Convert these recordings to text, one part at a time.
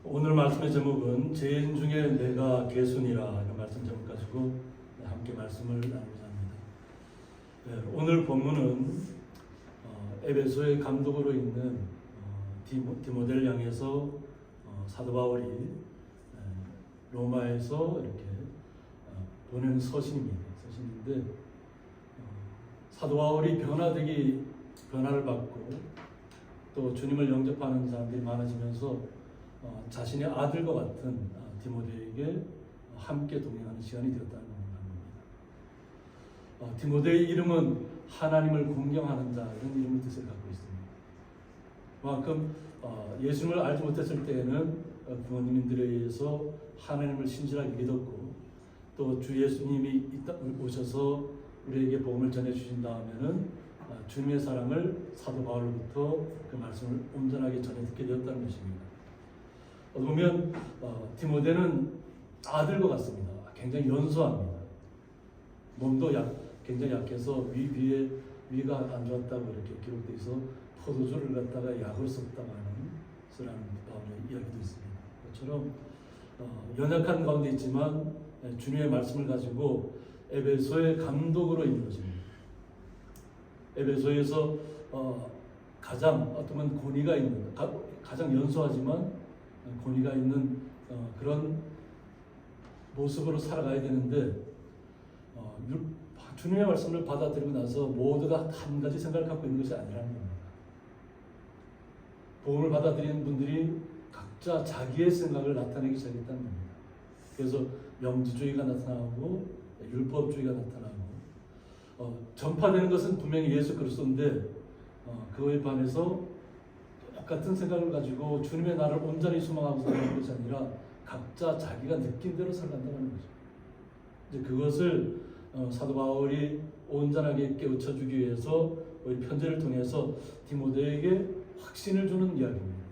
오늘 말씀의 제목은 죄인 중에 내가 괴순이라 이런 말씀 제목 가지고 함께 말씀을 나누고자 합니다. 오늘 본문은 에베소의 감독으로 있는 디모데를 향해서 사도 바울이 로마에서 이렇게 보낸 서신인데 사도 바울이 변화를 받고 또 주님을 영접하는 사람들이 많아지면서 자신의 아들과 같은 디모데에게 함께 동행하는 시간이 되었다는 겁니다. 디모데의 이름은 하나님을 공경하는 자 이런 이름의 뜻을 갖고 있습니다. 그만큼 예수님을 알지 못했을 때에는 부모님들에 의해서 하나님을 신실하게 믿었고 또 주 예수님이 오셔서 우리에게 복음을 전해주신 다음에는 주님의 사랑을 사도 바울로부터 그 말씀을 온전하게 전해 듣게 되었다는 것입니다. 보면 디모데는 아들과 같습니다. 굉장히 연소합니다. 몸도 굉장히 약해서 위가 안 좋았다고 이렇게 기록되어 있어 포도주를 갖다가 약으로 썼다고 하는 바울의 이야기도 있습니다. 그것처럼 연약한 가운데 있지만 주님의 말씀을 가지고 에베소의 감독으로 있는 것입니다. 에베소에서 가장 어떤 권위가 있는 가장 연소하지만 권위가 있는 그런 모습으로 살아가야 되는데 주님의 말씀을 받아들이고 나서 모두가 한 가지 생각을 갖고 있는 것이 아니라는 겁니다. 복음을 받아들이는 분들이 각자 자기의 생각을 나타내기 시작했다는 겁니다. 그래서 명주주의가 나타나고 율법주의가 나타나고 전파되는 것은 분명히 예수 그리스도인데 그거에 반해서 똑같은 생각을 가지고 주님의 나라를 온전히 소망하고 살아가는 것이 아니라 각자 자기가 느낀 대로 살아간다는 거죠. 이제 그것을 사도 바울이 온전하게 깨우쳐주기 위해서 우리 편지를 통해서 디모데에게 확신을 주는 이야기입니다.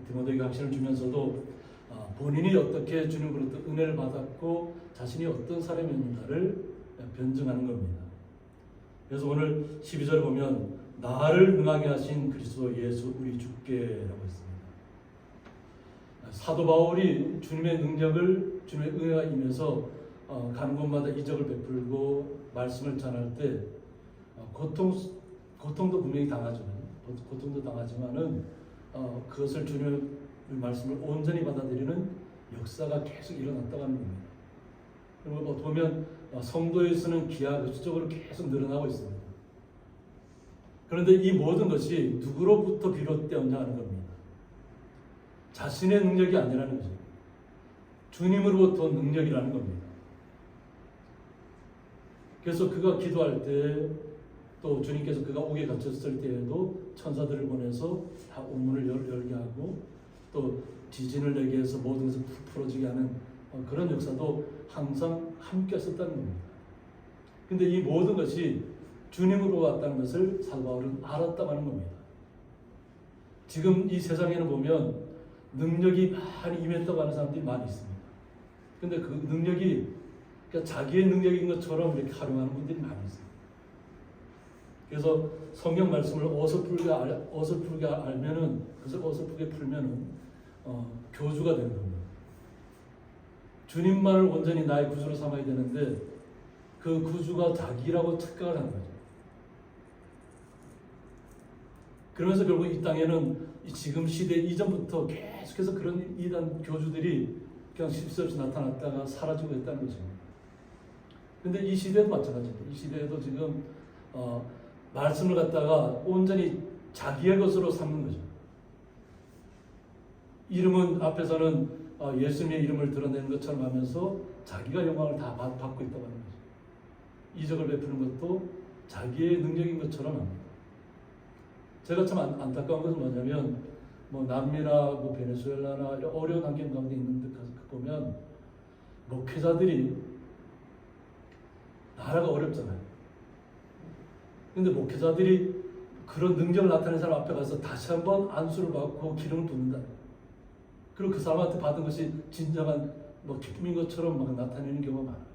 디모데에게 확신을 주면서도 본인이 어떻게 주님으로부터 은혜를 받았고 자신이 어떤 사람이었는가를 변증하는 겁니다. 그래서 오늘 12절에 보면 나를 능하게 하신 그리스도 예수 우리 주께라고 했습니다. 사도 바울이 주님의 능력을 주님의 은혜가 임해서 가는 곳마다 이적을 베풀고 말씀을 전할 때 고통도 분명히 당하죠. 고통도 당하지만은 그것을 주님의 말씀을 온전히 받아들이는 역사가 계속 일어났다고 하는 겁니다. 그리고 보면 성도의 수는 기하급수적으로 계속 늘어나고 있습니다. 그런데 이 모든 것이 누구로부터 비롯되었냐 하는 겁니다. 자신의 능력이 아니라는 거죠. 주님으로부터 능력이라는 겁니다. 그래서 그가 기도할 때 또 주님께서 그가 옥에 갇혔을 때에도 천사들을 보내서 다 옥문을 열게 하고 또 지진을 내게 해서 모든 것을 풀어지게 하는 그런 역사도 항상 함께 했었다는 겁니다. 근데 이 모든 것이 주님으로 왔다는 것을 사도 바울은 알았다고 하는 겁니다. 지금 이 세상에는 보면 능력이 많이 임했다고 하는 사람들이 많이 있습니다. 근데 그 능력이 그러니까 자기의 능력인 것처럼 이렇게 활용하는 분들이 많이 있습니다. 그래서 성경 말씀을 어설프게 알면은 그것을 어설프게 풀면은 교주가 되는 겁니다. 주님만을 온전히 나의 구주로 삼아야 되는데 그 구주가 자기라고 착각을 하는 거죠. 그러면서 결국 이 땅에는 지금 시대 이전부터 계속해서 그런 이단 교주들이 그냥 쉴새 없이 나타났다가 사라지고 있다는 거죠. 근데 이 시대도 마찬가지입니다. 이 시대에도 지금 말씀을 갖다가 온전히 자기의 것으로 삼는 거죠. 이름은 앞에서는 예수님의 이름을 드러내는 것처럼 하면서 자기가 영광을 다 받고 있다고 하는 거죠. 이적을 베푸는 것도 자기의 능력인 것처럼 합니다. 제가 참 안타까운 것은 뭐냐면 남미나 베네수엘라나 어려운 환경 가운데 있는 데 가서 보면 목회자들이 나라가 어렵잖아요. 근데 목회자들이 그런 능력을 나타내는 사람 앞에 가서 다시 한번 안수를 받고 기름을 붓는다. 그리고 그 사람한테 받은 것이 진정한 기쁨인 것처럼 막 나타내는 경우가 많아요.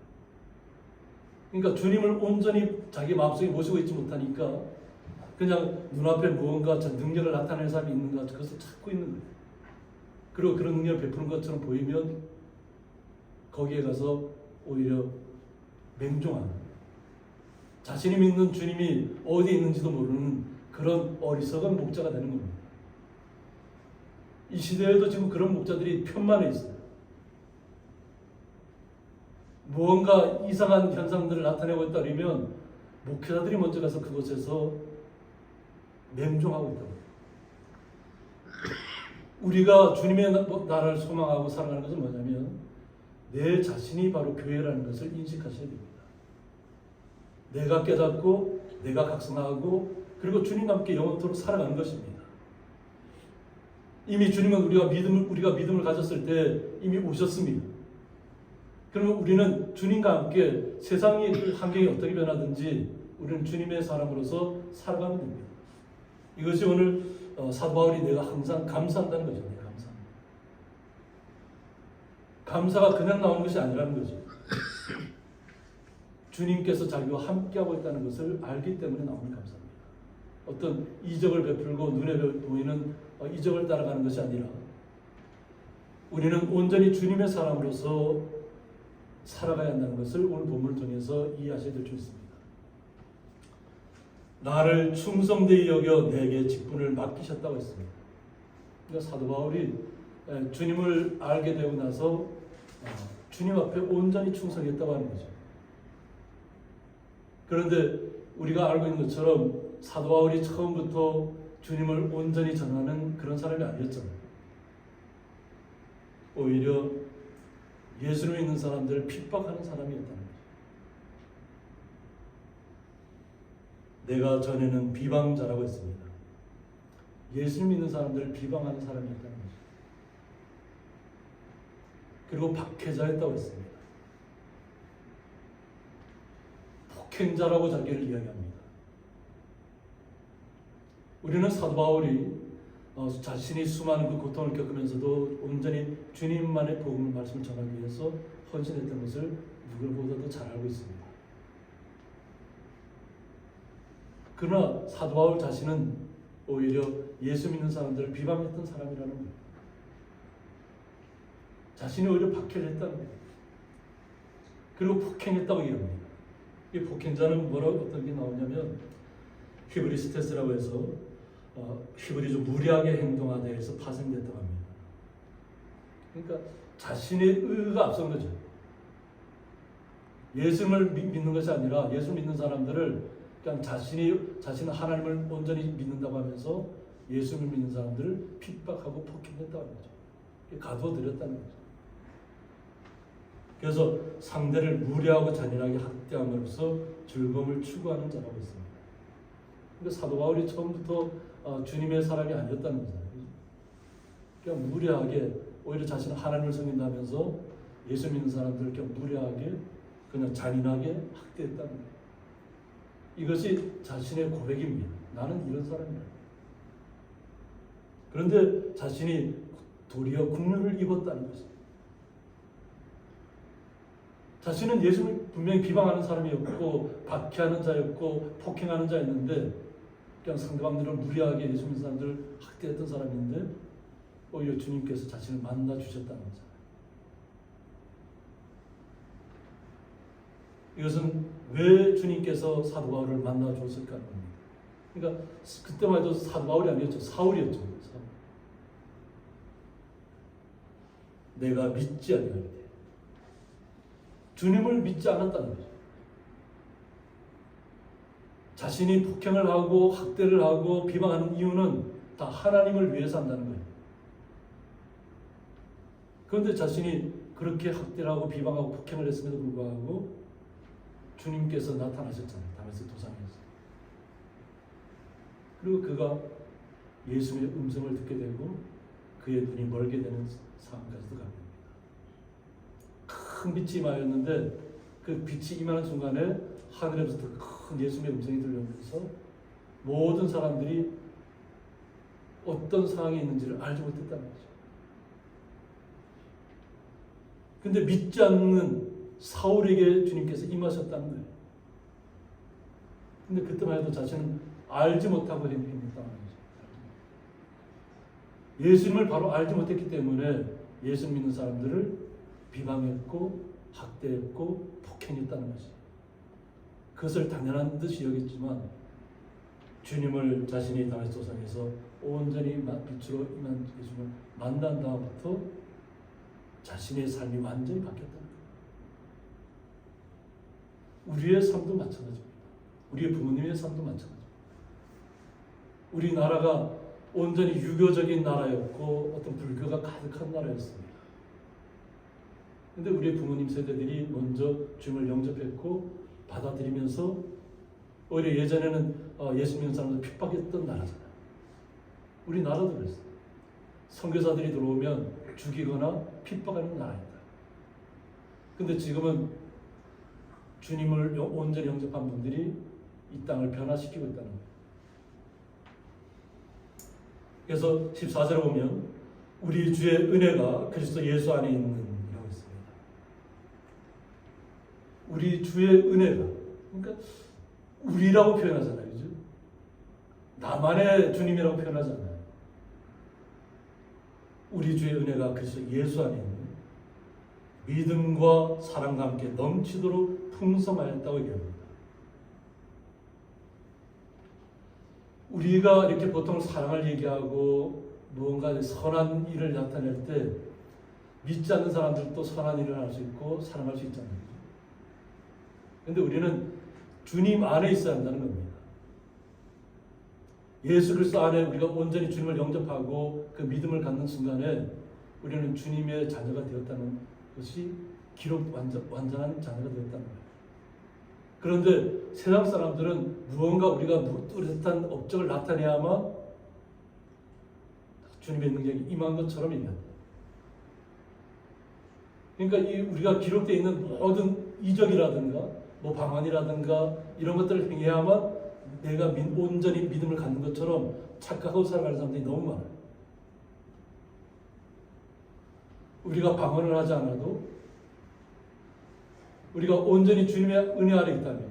그러니까 주님을 온전히 자기 마음속에 모시고 있지 못하니까 그냥 눈앞에 무언가 능력을 나타내는 사람이 있는가 그것을 찾고 있는 거예요. 그리고 그런 능력을 베푸는 것처럼 보이면 거기에 가서 오히려 맹종하는, 자신이 믿는 주님이 어디에 있는지도 모르는 그런 어리석은 목자가 되는 겁니다. 이 시대에도 지금 그런 목자들이 편만해 있어요. 무언가 이상한 현상들을 나타내고 있다 그러면 목회자들이 먼저 가서 그곳에서 맹종하고 있다고. 우리가 주님의 나라를 소망하고 살아가는 것은 뭐냐면 내 자신이 바로 교회라는 것을 인식하셔야 됩니다. 내가 깨닫고 내가 각성하고 그리고 주님과 함께 영원토록 살아가는 것입니다. 이미 주님은 우리가 믿음을 가졌을 때 이미 오셨습니다. 그러면 우리는 주님과 함께 세상의 환경이 어떻게 변하든지 우리는 주님의 사람으로서 살아가면 됩니다. 이것이 오늘 사도 바울이 내가 항상 감사한다는 거죠. 내가 감사합니다. 감사가 그냥 나오는 것이 아니라는 거죠. 주님께서 자기와 함께하고 있다는 것을 알기 때문에 나오는 감사입니다. 어떤 이적을 베풀고 눈에 보이는 이적을 따라가는 것이 아니라 우리는 온전히 주님의 사람으로서 살아가야 한다는 것을 오늘 본문을 통해서 이해하셔야 될 줄 있습니다. 나를 충성되이 여겨 내게 직분을 맡기셨다고 했습니다. 그러니까 사도 바울이 주님을 알게 되고 나서 주님 앞에 온전히 충성했다고 하는 거죠. 그런데 우리가 알고 있는 것처럼 사도 바울이 처음부터 주님을 온전히 전하는 그런 사람이 아니었잖아요. 오히려 예수를 믿는 사람들을 핍박하는 사람이었다는 거죠. 내가 전에는 비방자라고 했습니다. 예수를 믿는 사람들을 비방하는 사람이었다는 거죠. 그리고 박해자였다고 했습니다. 폭행자라고 자기를 이야기합니다. 우리는 사도 바울이 자신이 수많은 그 고통을 겪으면서도 온전히 주님만의 복음의 말씀을 전하기 위해서 헌신했던 것을 누구보다도 잘 알고 있습니다. 그러나 사도 바울 자신은 오히려 예수 믿는 사람들을 비방했던 사람이라는 거예요. 자신이 오히려 박해를 했다는 거예요. 그리고 폭행했다고 얘기합니다. 이 폭행자는 어떤 게 나오냐면 히브리스테스라고 해서 히브리족 무리하게 행동하다 해서 파생됐다고 합니다. 그러니까 자신의 의가 앞선 거죠. 예수를 믿는 것이 아니라 예수 믿는 사람들을 그냥 자신은 하나님을 온전히 믿는다고 하면서 예수를 믿는 사람들을 핍박하고 폭행했다고 하는 거죠. 가둬들였다는 거죠. 그래서 상대를 무례하고 잔인하게 학대함으로써 즐거움을 추구하는 자라고 했습니다. 그러니까 사도 바울이 처음부터 주님의 사람이 아니었다는 거잖아요. 그냥 무례하게 오히려 자신은 하나님을 섬긴다면서 예수 믿는 사람들을 그냥 무례하게 그냥 잔인하게 학대했다는 거예요. 이것이 자신의 고백입니다. 나는 이런 사람이다. 그런데 자신이 도리어 국률을 입었다는 것입니다. 자신은 예수를 분명히 비방하는 사람이었고 박해하는 자였고 폭행하는 자였는데 그냥 상대방들을 무리하게 예수 믿는 사람들을 학대했던 사람인데 오히려 주님께서 자신을 만나 주셨다는 거잖아요. 이것은 왜 주님께서 사도 바울을 만나 주었을까 하는 겁니다. 그러니까 그때만 해도 사도 바울이 아니었죠. 사울이었죠. 내가 믿지 아니하리니 주님을 믿지 않았다는 거죠. 자신이 폭행을 하고 학대를 하고 비방하는 이유는 다 하나님을 위해서 한다는 거예요. 그런데 자신이 그렇게 학대를 하고 비방하고 폭행을 했음에도 불구하고 주님께서 나타나셨잖아요. 다메섹 도상에서. 그리고 그가 예수의 음성을 듣게 되고 그의 눈이 멀게 되는 상황까지도 갑니다. 큰 빛이 임하였는데 그 빛이 임하는 순간에 하늘에서부터 큰 예수의 음성이 들려오면서 모든 사람들이 어떤 상황에 있는지를 알지 못했다는 거죠. 근데 믿지 않는 사울에게 주님께서 임하셨다는 거예요. 근데 그때만 해도 자신은 알지 못하고 행했다는 거죠. 예수님을 바로 알지 못했기 때문에 예수 믿는 사람들을 비방했고 학대했고 폭행했다는 것이. 그것을 당연한 듯이 여겼지만 주님을 자신이 다메섹 도상에서 온전히 빛으로 임한 예수님을 만난 다음부터 자신의 삶이 완전히 바뀌었다는 거예요. 우리의 삶도 마찬가지입니다. 우리의 부모님의 삶도 마찬가지입니다. 우리나라가 온전히 유교적인 나라였고 어떤 불교가 가득한 나라였습니다. 근데 우리의 부모님 세대들이 먼저 주님을 영접했고 받아들이면서 오히려 예전에는 예수 믿는 사람들 핍박했던 나라잖아요. 우리나라도 그랬어요. 선교사들이 들어오면 죽이거나 핍박하는 나라입니다. 근데 지금은 주님을 온전히 영접한 분들이 이 땅을 변화시키고 있다는 거예요. 그래서 14절에 보면 우리 주의 은혜가 그리스도 예수 안에 있는 이라고 있습니다. 우리 주의 은혜가, 그러니까 우리라고 표현하잖아요. 그죠? 나만의 주님이라고 표현하잖아요. 우리 주의 은혜가 그리스도 예수 안에 있는 믿음과 사랑과 함께 넘치도록 풍성하였다고 얘기합니다. 우리가 이렇게 보통 사랑을 얘기하고 무언가 선한 일을 나타낼 때 믿지 않는 사람들도 선한 일을 할 수 있고 사랑할 수 있잖아요. 그런데 우리는 주님 안에 있어야 한다는 겁니다. 예수 그리스도 안에 우리가 온전히 주님을 영접하고 그 믿음을 갖는 순간에 우리는 주님의 자녀가 되었다는 것이 기록 완전한 자녀가 되었다는 거예요. 그런데 세상 사람들은 무언가 우리가 뚜렷한 업적을 나타내야만 주님의 능력이 임한 것처럼 얘기합니다. 그러니까 우리가 기록되어 있는 모든 이적이라든가 방언이라든가 이런 것들을 행해야만 내가 온전히 믿음을 갖는 것처럼 착각하고 살아가는 사람들이 너무 많아요. 우리가 방언을 하지 않아도 우리가 온전히 주님의 은혜 아래 있다면,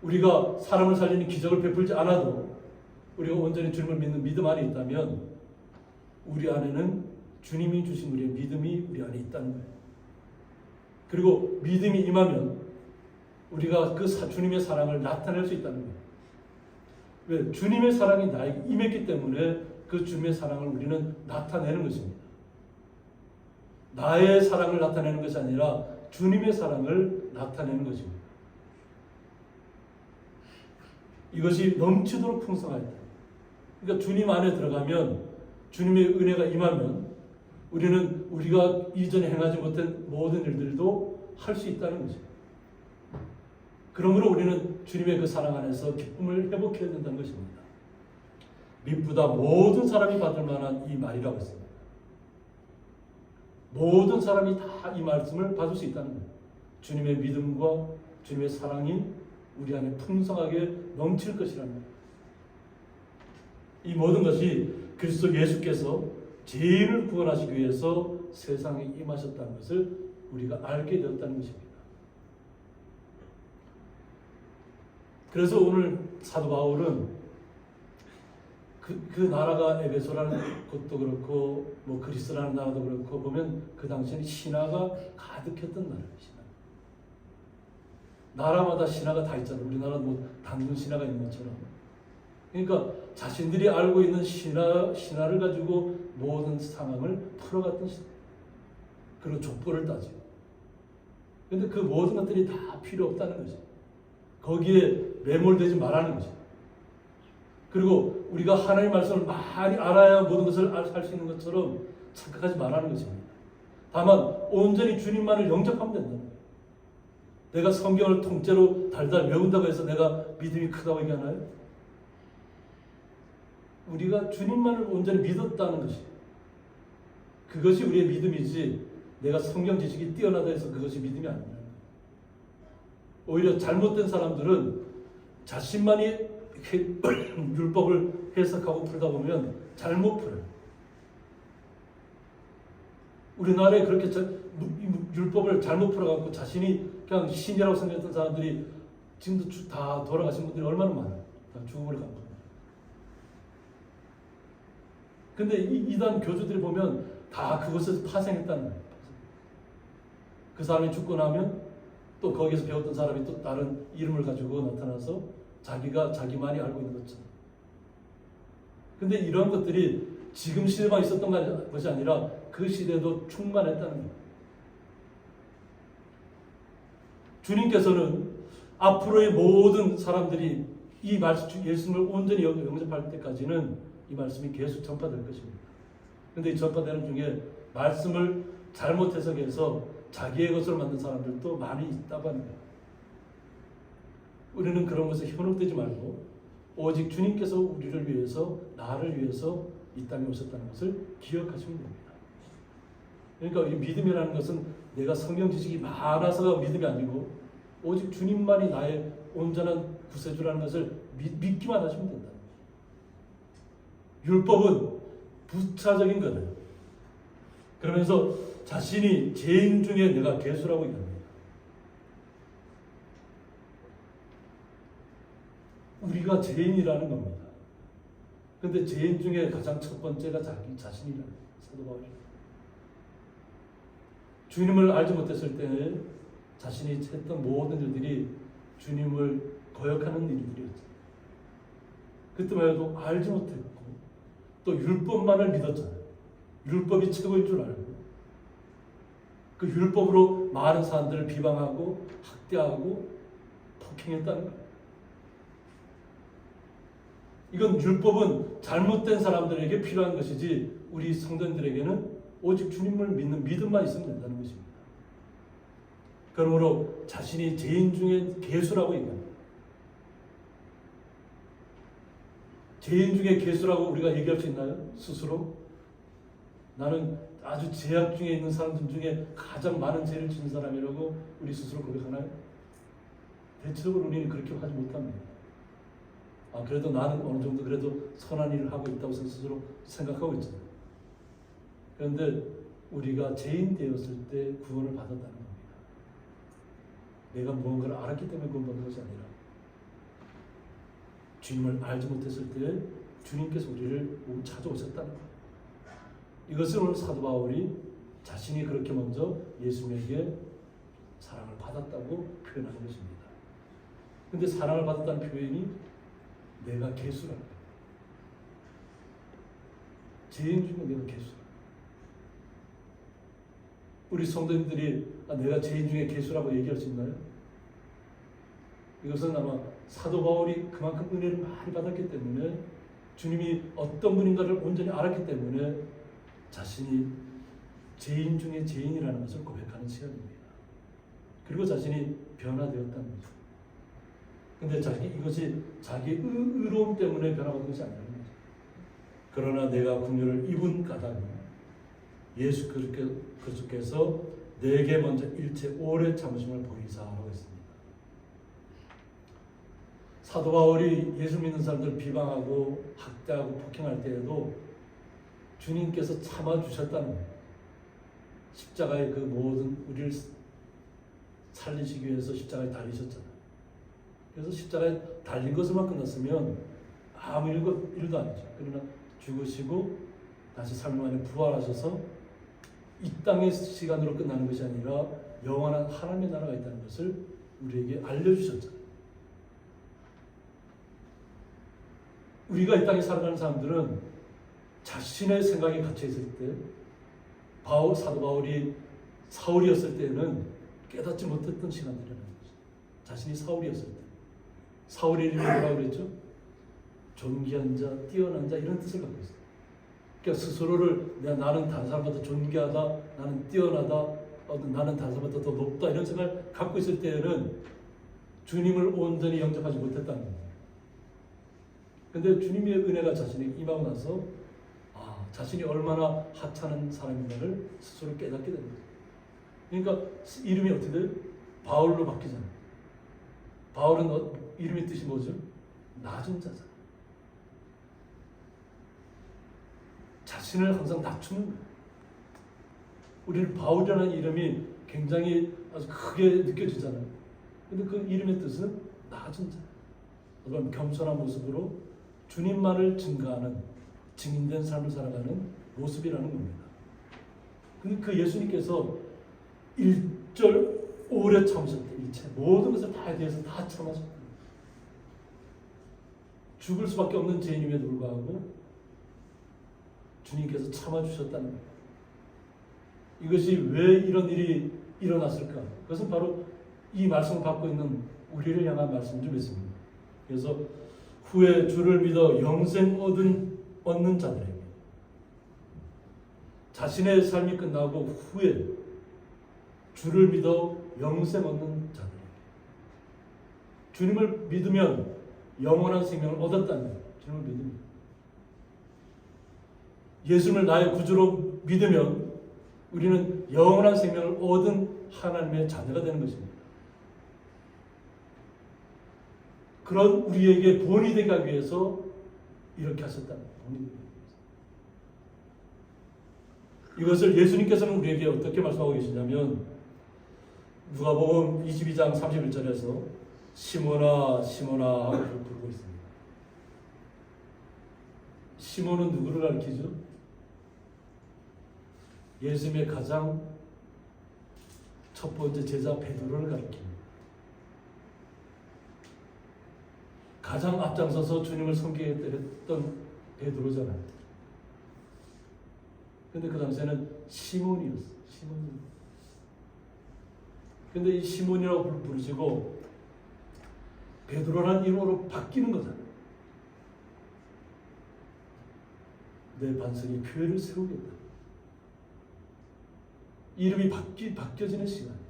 우리가 사람을 살리는 기적을 베풀지 않아도 우리가 온전히 주님을 믿는 믿음 안에 있다면 우리 안에는 주님이 주신 우리의 믿음이 우리 안에 있다는 거예요. 그리고 믿음이 임하면 우리가 그 주님의 사랑을 나타낼 수 있다는 거예요. 왜? 주님의 사랑이 나에게 임했기 때문에 그 주님의 사랑을 우리는 나타내는 것입니다. 나의 사랑을 나타내는 것이 아니라 주님의 사랑을 나타내는 것입니다. 이것이 넘치도록 풍성하다. 그러니까 주님 안에 들어가면, 주님의 은혜가 임하면 우리는 우리가 이전에 행하지 못한 모든 일들도 할 수 있다는 것입니다. 그러므로 우리는 주님의 그 사랑 안에서 기쁨을 회복해야 된다는 것입니다. 미쁘다 모든 사람이 받을 만한 이 말이라고 했습니다. 모든 사람이 다 이 말씀을 받을 수 있다는 거예요. 주님의 믿음과 주님의 사랑이 우리 안에 풍성하게 넘칠 것이라는 거예요. 이 모든 것이 그리스도 예수께서 죄인을 구원하시기 위해서 세상에 임하셨다는 것을 우리가 알게 되었다는 것입니다. 그래서 오늘 사도 바울은 그 나라가 에베소라는 곳도 그렇고 그리스라는 나라도 그렇고 보면 그 당시에는 신화가 가득했던 나라예요. 나라마다 신화가 다 있잖아요. 우리나라는 단군 신화가 있는 것처럼. 그러니까 자신들이 알고 있는 신화를 가지고 모든 상황을 풀어갔던 시대. 그리고 족보를 따지고. 그런데 그 모든 것들이 다 필요 없다는 거죠. 거기에 매몰되지 말라는 거죠. 그리고 우리가 하나님의 말씀을 많이 알아야 모든 것을 할 수 있는 것처럼 착각하지 말라는 것입니다. 다만 온전히 주님만을 영접하면 된다는 거예요. 내가 성경을 통째로 달달 외운다고 해서 내가 믿음이 크다고 얘기하나요? 우리가 주님만을 온전히 믿었다는 것이, 그것이 우리의 믿음이지 내가 성경 지식이 뛰어나다 해서 그것이 믿음이 아닙니다. 오히려 잘못된 사람들은 자신만이 율법을 해석하고 풀다 보면 잘못 풀어요. 우리나라에 그렇게 율법을 잘못 풀어갖고 자신이 그냥 신이라고 생각했던 사람들이 지금도 다 돌아가신 분들이 얼마나 많아요. 다 죽음을 간 겁니다. 근데 이단 교주들이 보면 다 그것에서 파생했다는 거예요. 그 사람이 죽고 나면 또 거기서 배웠던 사람이 또 다른 이름을 가지고 나타나서 자기만이 알고 있는 것처럼. 근데 이런 것들이 지금 시대만 있었던 것이 아니라 그 시대도 충만했다는 거예요. 주님께서는 앞으로의 모든 사람들이 이 말씀, 예수님을 온전히 영접할 때까지는 이 말씀이 계속 전파될 것입니다. 그런데 이 전파되는 중에 말씀을 잘못 해석해서 자기의 것으로 만든 사람들도 많이 있다고 합니다. 우리는 그런 것에 현혹되지 말고 오직 주님께서 우리를 위해서, 나를 위해서 이 땅에 오셨다는 것을 기억하시면 됩니다. 그러니까 이 믿음이라는 것은 내가 성경 지식이 많아서가 믿음이 아니고 오직 주님만이 나의 온전한 구세주라는 것을 믿기만 하시면 된다. 율법은 부차적인 거예요. 그러면서 자신이 죄인 중에 내가 괴수라고 얘기합니다. 우리가 죄인이라는 겁니다. 그런데 죄인 중에 가장 첫 번째가 자기 자신이라는 거예요. 사도 바울이. 주님을 알지 못했을 때 자신이 했던 모든 일들이 주님을 거역하는 일들이었죠. 그때만 해도 알지 못했고 또 율법만을 믿었잖아요. 율법이 최고인 줄 알고 그 율법으로 많은 사람들을 비방하고 학대하고 폭행했다는 거예요. 이건 율법은 잘못된 사람들에게 필요한 것이지 우리 성도님들에게는 오직 주님을 믿는 믿음만 있으면 된다는 것입니다. 그러므로 자신이 죄인 중에 괴수라고 얘기합니다. 죄인 중에 괴수라고 우리가 얘기할 수 있나요? 스스로? 나는 아주 죄악 중에 있는 사람들 중에 가장 많은 죄를 지은 사람이라고 우리 스스로 고백하나요? 대체적으로 우리는 그렇게 하지 못합니다. 그래도 나는 어느 정도 그래도 선한 일을 하고 있다고 스스로 생각하고 있잖아요. 그런데 우리가 죄인 되었을 때 구원을 받았다는 겁니다. 내가 무언가를 알았기 때문에 구원받는 것이 아니라 주님을 알지 못했을 때 주님께서 우리를 찾아오셨다는 거예요. 이것을 오늘 사도 바울이 자신이 그렇게 먼저 예수님에게 사랑을 받았다고 표현하는 것입니다. 그런데 사랑을 받았다는 표현이 내가 괴수라는 거예요. 죄인 중에 내가 괴수라. 우리 성도님들이 내가 죄인 중에 괴수라고 얘기할 수 있나요? 이것은 아마 사도 바울이 그만큼 은혜를 많이 받았기 때문에 주님이 어떤 분인가를 온전히 알았기 때문에 자신이 죄인 중에 죄인이라는 것을 고백하는 시간입니다. 그리고 자신이 변화되었다는 거죠. 근데 이것이 자기 의로움 때문에 변화받은 것이 아니라는 거죠. 그러나 내가 긍휼을 입은 까닭은 예수 그리스도께서 내게 먼저 일체 오래 참으심을 보이사라고 했습니다. 사도 바울이 예수 믿는 사람들 비방하고 학대하고 폭행할 때에도 주님께서 참아주셨다는 거예요. 십자가의 그 모든 우리를 살리시기 위해서 십자가에 달리셨잖아요. 그래서 십자가에 달린 것으로만 끝났으면 아무 일도 아니죠. 그러나 죽으시고 다시 3일 만에 부활하셔서 이 땅의 시간으로 끝나는 것이 아니라 영원한 하나님의 나라가 있다는 것을 우리에게 알려주셨잖아요. 우리가 이 땅에 살아가는 사람들은 자신의 생각에 갇혀있을 때 사도 바울이 사울이었을 때는 깨닫지 못했던 시간들이라는 거죠. 자신이 사울이었을 때. 사울의 이름이 뭐라고 그랬죠? 존귀한 자, 뛰어난 자 이런 뜻을 갖고 있어요. 그러니까 스스로를 나는 다른 사람보다 존귀하다, 나는 뛰어나다, 나는 다른 사람보다 더 높다 이런 생각을 갖고 있을 때에는 주님을 온전히 영접하지 못했다는 거예요. 근데 주님의 은혜가 자신에게 임하고 나서 자신이 얼마나 하찮은 사람인가를 스스로 깨닫게 됩니다. 그러니까 이름이 어떻게 돼요? 바울로 바뀌잖아요. 바울은 이름의 뜻이 뭐죠? 낮은 자잖아요. 자신을 항상 낮추는 거예요. 우리는 바울이라는 이름이 굉장히 아주 크게 느껴지잖아요. 근데 그 이름의 뜻은 낮은 자. 그럼 겸손한 모습으로 주님만을 증거하는 증인된 삶을 살아가는 모습이라는 겁니다. 근데 그 예수님께서 1절 오래 참으셨다. 일체 모든 것을 다에 대해서 다 참으셨다. 죽을 수밖에 없는 죄인임에도 불구하고 주님께서 참아주셨다는 거예요. 이것이 왜 이런 일이 일어났을까? 그것은 바로 이 말씀을 받고 있는 우리를 향한 말씀 좀 있습니다. 그래서 후에 주를 믿어 영생 얻는 자들에게, 자신의 삶이 끝나고 후에 주를 믿어 영생 얻는 자들에게, 주님을 믿으면 영원한 생명을 얻었다는 거예요. 주님을 믿으면, 예수님을 나의 구주로 믿으면 우리는 영원한 생명을 얻은 하나님의 자녀가 되는 것입니다. 그런 우리에게 본이 되게 하기 위해서 이렇게 하셨다는 거예요. 이것을 예수님께서는 우리에게 어떻게 말씀하고 계시냐면, 누가복음 22장 31절에서 시몬아 시몬아 하고 부르고 있습니다. 시몬은 누구를 가리키죠? 예수님의 가장 첫 번째 제자 베드로를 가리킵니다. 가장 앞장서서 주님을 섬기게 했던 베드로잖아요. 근데 그 당시에는 시몬이었어요. 시몬이. 근데 이 시몬이라고 부르시고 베드로라는 이름으로 바뀌는 거잖아요. 내 반석에 교회를 세우겠다. 이름이 바뀌어지는 시간.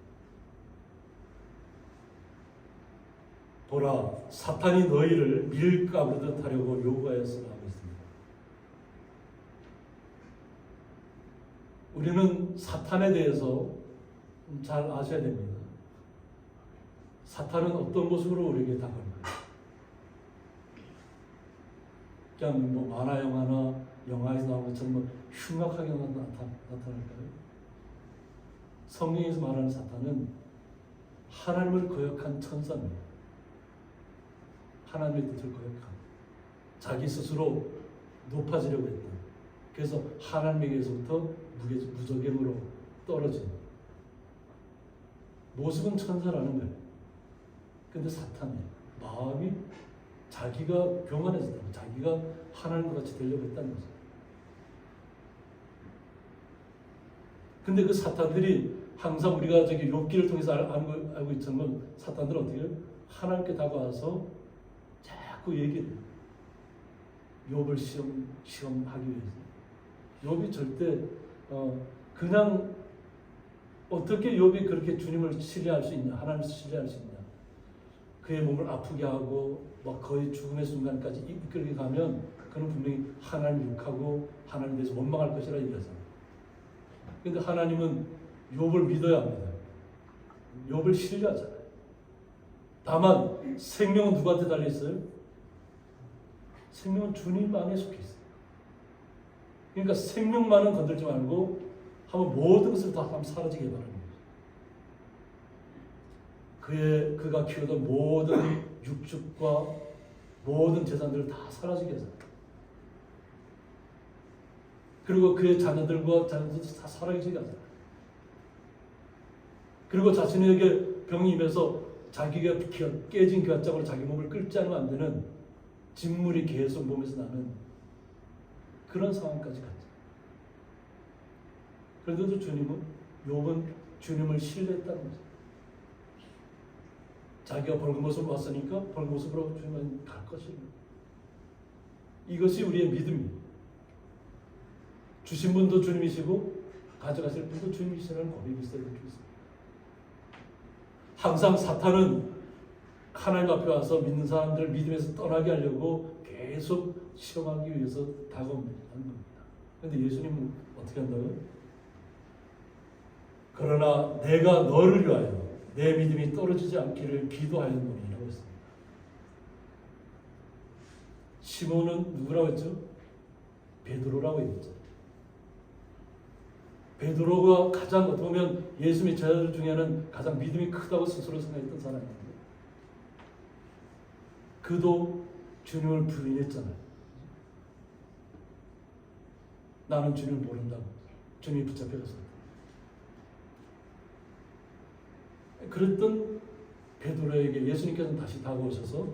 보라, 사탄이 너희를 밀가부르듯 하려고 요구하였으나 하고 있습니다. 우리는 사탄에 대해서 잘 아셔야 됩니다. 사탄은 어떤 모습으로 우리에게 다가올까요? 그냥 뭐 만화 영화나 영화에서 나오는 것처럼 뭐 흉악하게 나타날까요? 성경에서 말하는 사탄은 하나님을 거역한 천사입니다. 하나님의 뜻을 거역한, 자기 스스로 높아지려고 했다. 그래서 하나님에게서부터 무저갱으로 떨어진 모습은 천사라는 거예요. 근데 사탄이 마음이 자기가 교만해졌다. 자기가 하나님과 같이 되려고 했다는 거죠. 근데 그 사탄들이 항상 우리가 저기 욥기를 통해서 알고 있지만, 사탄들은 어떻게 해요? 하나님께 다가와서 자꾸 얘기해요. 욥을 시험하기 위해서. 욥이 절대 그냥 어떻게 욥이 그렇게 주님을 신뢰할 수 있냐, 하나님을 신뢰할 수 있냐. 그의 몸을 아프게 하고 막 거의 죽음의 순간까지 이끌게 가면 그는 분명히 하나님을 욕하고 하나님에 대해서 원망할 것이라 얘기하잖아요. 그런데 하나님은 욥을 믿어야 합니다. 욥을 신뢰하잖아요. 다만 생명은 누구한테 달려 있어요? 생명은 주님 안에 속해 있어요. 그러니까 생명만은 건들지 말고 한번 모든 것을 다 한번 사라지게 바랍니다. 그가 키우던 모든 육축과 모든 재산들을 다 사라지게 해서, 그리고 그의 자녀들과 자녀들도 다 사라지게 하잖아요. 그리고 자신에게 병이 임해서 자기가 깨진 곁장으로 자기 몸을 끌지 않으면 안 되는 진물이 계속 몸에서 나는 그런 상황까지 갔죠. 그런데도 욥은 주님을 신뢰했다는 거죠. 자기가 벌금모습으로 왔으니까 벌금모습으로 주님은 갈 것입니다. 이것이 우리의 믿음입니다. 주신 분도 주님이시고 가져가실 분도 주님이시라는 고백이 있어야 될 수 있습니다. 항상 사탄은 하나님 앞에 와서 믿는 사람들을 믿음에서 떠나게 하려고 계속 시험하기 위해서 다가옵니다. 그런데 예수님은 어떻게 한다고요? 그러나 내가 너를 위하여 내 믿음이 떨어지지 않기를 기도하였노니라고 했습니다. 시몬은 누구라고 했죠? 베드로라고 했죠. 베드로가 가장 어떻게 보면 예수님의 제자들 중에는 가장 믿음이 크다고 스스로 생각했던 사람입니다. 그도 주님을 부인했잖아요. 나는 주님을 모른다고 주님이 붙잡혀갔어요. 그랬던 베드로에게 예수님께서는 다시 다가오셔서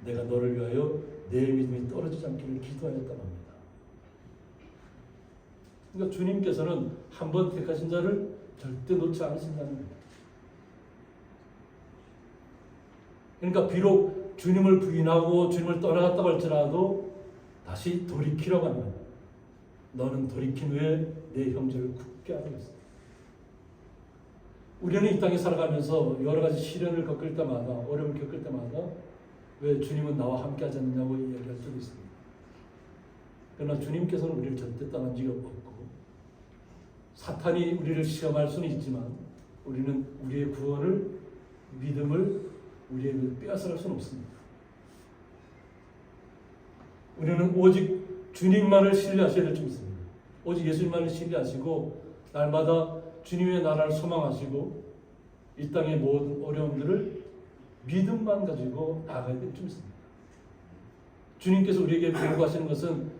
내가 너를 위하여 내 믿음이 떨어지지 않기를 기도하였다고 합니다. 그러니까 주님께서는 한 번 택하신 자를 절대 놓지 않으신다는 거예요. 그러니까 비록 주님을 부인하고 주님을 떠나갔다고 할지라도 다시 돌이키라고 하는 거예요. 너는 돌이킨 후에 내 형제를 굳게 하겠어. 우리는 이 땅에 살아가면서 여러 가지 시련을 겪을 때마다, 어려움을 겪을 때마다 왜 주님은 나와 함께 하지 않느냐고 이야기할 때도 있습니다. 그러나 주님께서는 우리를 절대 떠난 적이 없고 사탄이 우리를 시험할 수는 있지만 우리는 우리의 구원을, 믿음을 우리에게 빼앗아갈 수는 없습니다. 우리는 오직 주님만을 신뢰하셔야 될 줄 믿습니다. 오직 예수님만을 신뢰하시고 날마다 주님의 나라를 소망하시고 이 땅의 모든 어려움들을 믿음만 가지고 나아가야 될 줄 믿습니다. 주님께서 우리에게 요구하시는 것은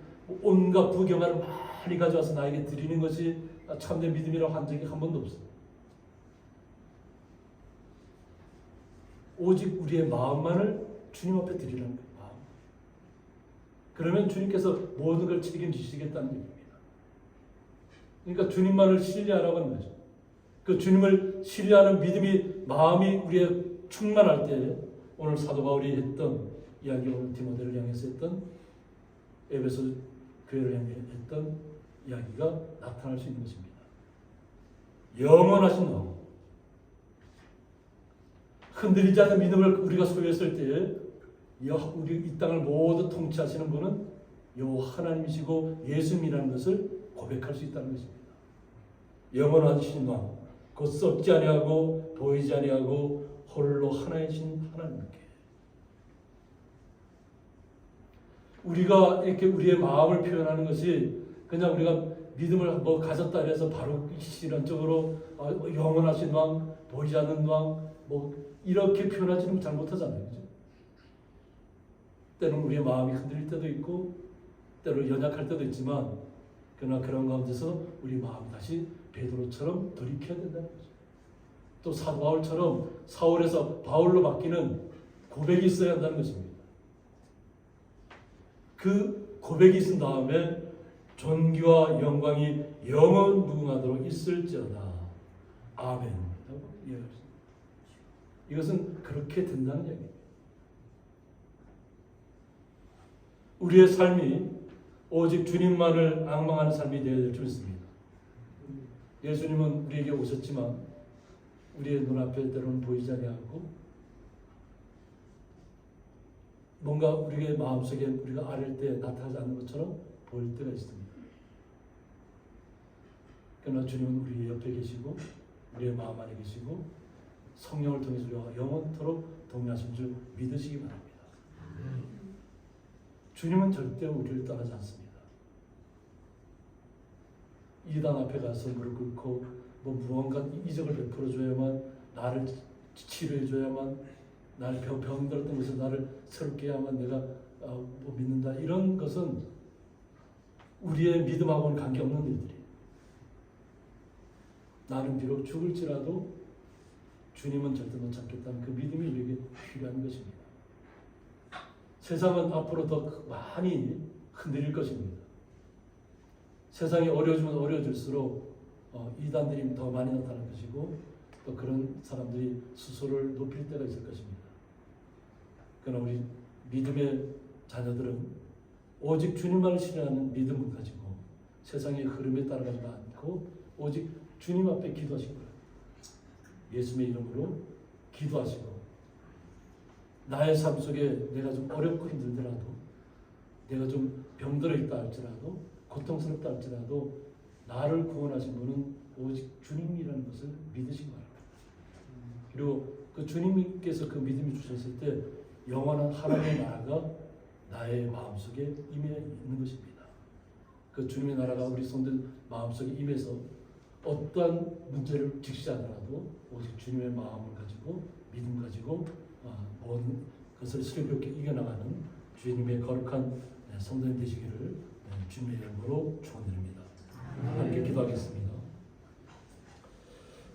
온갖 부경화를 많이 가져와서 나에게 드리는 것이 참된 믿음이라고 한 적이 한 번도 없어요. 오직 우리의 마음만을 주님 앞에 드리라는 거예요. 마음. 그러면 주님께서 모든 걸 책임지시겠다는 얘기입니다. 그러니까 주님만을 신뢰하라고 하는 거죠. 그 주님을 신뢰하는 믿음이, 마음이 우리의 충만할 때 오늘 사도 바울이 했던 이야기, 오늘 디모데를 향해서 했던, 에베소 교회를 향해 했던 이야기가 나타날 수 있는 것입니다. 영원하신 왕, 흔들리지 않는 믿음을 우리가 소유했을 때에 우리 이 땅을 모두 통치하시는 분은 여호와 하나님이시고 예수님이라는 것을 고백할 수 있다는 것입니다. 영원하신 왕, 곧 썩지 아니하고 보이지 아니하고 홀로 하나이신 하나님께 우리가 이렇게 우리의 마음을 표현하는 것이 그냥 우리가 믿음을 뭐 가졌다 해서 바로 실현적으로 영원하신 왕, 보이지 않는 왕, 뭐 이렇게 표현하지는 잘 못하잖아요. 그죠? 때로는 우리의 마음이 흔들릴 때도 있고 때로 연약할 때도 있지만 그러나 그런 가운데서 우리 마음이 다시 베드로처럼 돌이켜야 된다는 거죠. 또 사도 바울처럼 사울에서 바울로 바뀌는 고백이 있어야 한다는 것입니다. 그 고백이 있은 다음에 존귀와 영광이 영원 무궁하도록 있을지어다. 아멘. 이것은 그렇게 된다는 얘기입니다. 우리의 삶이 오직 주님만을 앙망하는 삶이 되어야 될 줄 믿습니다. 예수님은 우리에게 오셨지만 우리의 눈앞에 때로는 보이지 아니하고 뭔가 우리의 마음속에 우리가 아랠 때 나타나지 않는 것처럼 보일 때가 있습니다. 그러나 주님은 우리 옆에 계시고 우리의 마음 안에 계시고 성령을 통해서 우리와 영원토록 동행하신 줄 믿으시기 바랍니다. 주님은 절대 우리를 떠나지 않습니다. 이단 앞에 가서 무릎 꿇고 뭐 무언가 이적을 베풀어줘야만, 나를 치료해줘야만, 나를 병들었던 것을 나를 새롭게 해야만 내가 뭐 믿는다, 이런 것은 우리의 믿음하고는 관계없는 일들이에요. 나는 비록 죽을지라도 주님은 절대 못 찾겠다는 그 믿음이 우리에게 필요한 것입니다. 세상은 앞으로 더 많이 흔들릴 것입니다. 세상이 어려워지면 어려워질수록 이단들이 더 많이 나타날 것이고 또 그런 사람들이 스스로를 높일 때가 있을 것입니다. 그러나 우리 믿음의 자녀들은 오직 주님만을 신뢰하는 믿음을 가지고 세상의 흐름에 따라가지 않고 오직 주님 앞에 기도하신 거예요. 예수님의 이름으로 기도하시고 나의 삶 속에 내가 좀 어렵고 힘들더라도, 내가 좀 병들어 있다 할지라도, 고통스럽다 할지라도 나를 구원하신 분은 오직 주님이라는 것을 믿으시기 바랍니다. 그리고 그 주님께서 그 믿음을 주셨을 때 영원한 하나님의 나라가 나의 마음속에 임해 있는 것입니다. 그 주님의 나라가 우리 성도들 마음속에 임해서 어떠한 문제를 직시하더라도 오직 주님의 마음을 가지고 믿음 가지고 모든 것을 슬기롭게 이겨나가는 주님의 거룩한 성도님 되시기를 주님의 이름으로 축원드립니다. 기도하겠습니다.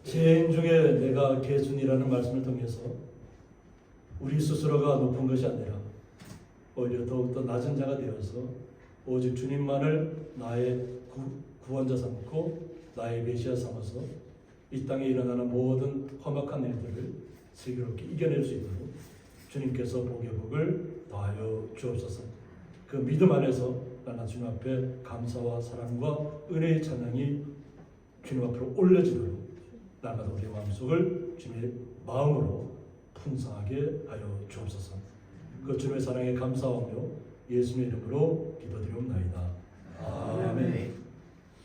죄인 중에 내가 개순이라는 말씀을 통해서 우리 스스로가 높은 것이 아니라 오히려 더욱더 낮은 자가 되어서 오직 주님만을 나의 구원자 삼고 나의 메시아 삼아서 이 땅에 일어나는 모든 험악한 일들을 슬기롭게 이겨낼 수 있도록 주님께서 복의 복을 더하여 주옵소서. 그 믿음 안에서 나는 주님 앞에 감사와 사랑과 은혜의 찬양이 주님 앞으로 올려지도록 날마다 우리의 마음속을 주님의 마음으로 풍성하게 하여 주옵소서. 그 주님의 사랑에 감사하며 예수님의 이름으로 기도드리옵나이다. 아멘.